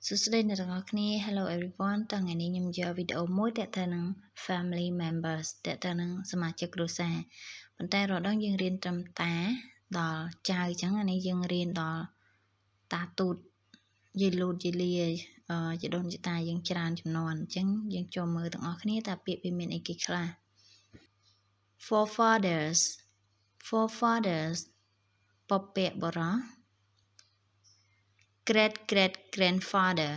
Hello everyone តើថ្ងៃនេះខ្ញុំយកវីដេអូមួយទាក់ទងនឹង family members ទាក់ទងនឹងសមាជិកគ្រួសារប៉ុន្តែរដងយើងរៀនត្រឹមតាដល់ចៅអញ្ចឹងអានេះយើងរៀនដល់តាទូតយាយលូតយាយលាជីដូនជីតាយើងច្រើនចំនួនអញ្ចឹងយើងចូលមើលទាំងអស់គ្នាតើពាក្យវាមានអីគេខ្លះ forefathers ពពកបុរសgreat grandfather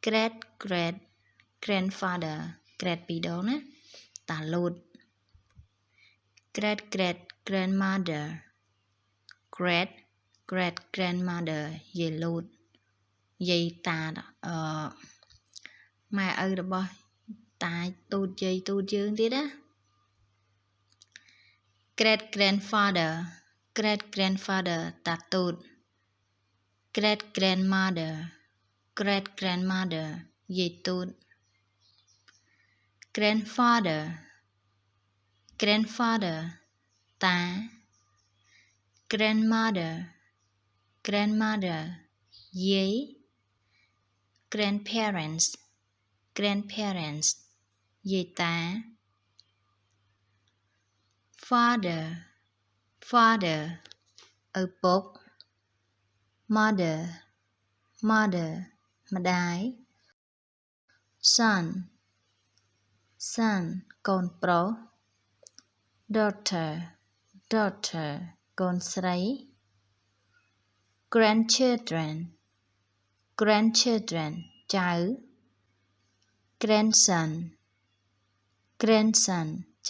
great grandfather great ពីរដងណាតាលូត great grandmother great grandmother យាយលូតយាយតាម៉ែឪរបស់តាទូតយាយទូតយើងទៀតណា great grandfather តាទូតgreat grandmother យាយទូត grandfather តា grandmother យាយ grandparents យាយតា father ឪពុក mother ម្ដាយ son កូនប្រុស daughter កូនស្រី grandchildren ចៅ grandson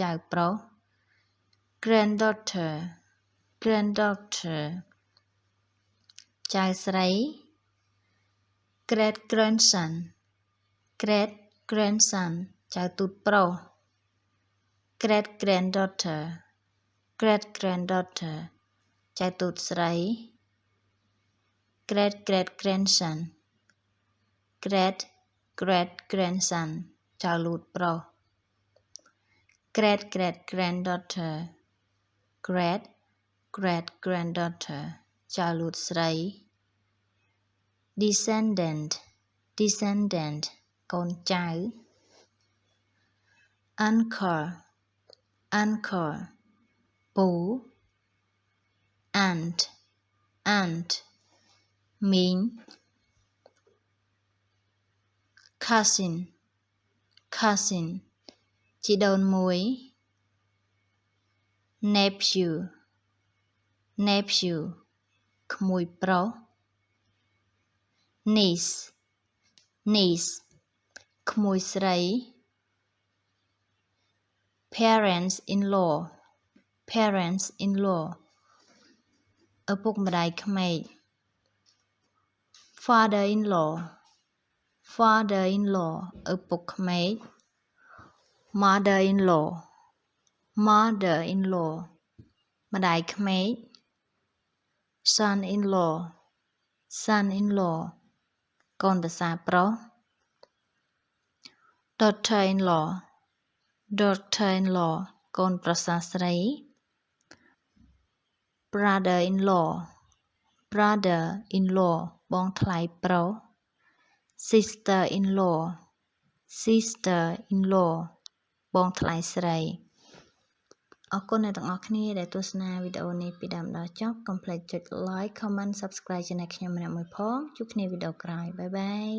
ចៅប្រុស granddaughter ចៅស្រី great grandson ចៅទូតប្រុស great granddaughter ចៅទូតស្រី great grandson ចៅលូតប្រុស great granddaughter great granddaughter ចៅលូតស្រី descendant កូនចៅ uncle ពូ aunt មីង cousin ជីដូនមួយ nephew ក្មួយប្រុស niece ក្មួយស្រី parents in law ឪពុកម្ដាយក្មេក father in law ឪពុកក្មេក mother in law ម្ដាយក្មេក son in law កូនប្រសារប្រុស daughter in law កូនប្រសារស្រី brother in law បងថ្លៃប្រុស sister in law បងថ្លៃស្រីអរគុណអ្នកទាំងអស់គ្នាដែលទស្សនាវីដេអូនេះពីដើមដល់ចប់កុំភ្លេចចុច like comment subscribe ជេនែលខ្ញុំម្នាក់មួយផងជួបគ្នាវីដេអូក្រោយបាយបាយ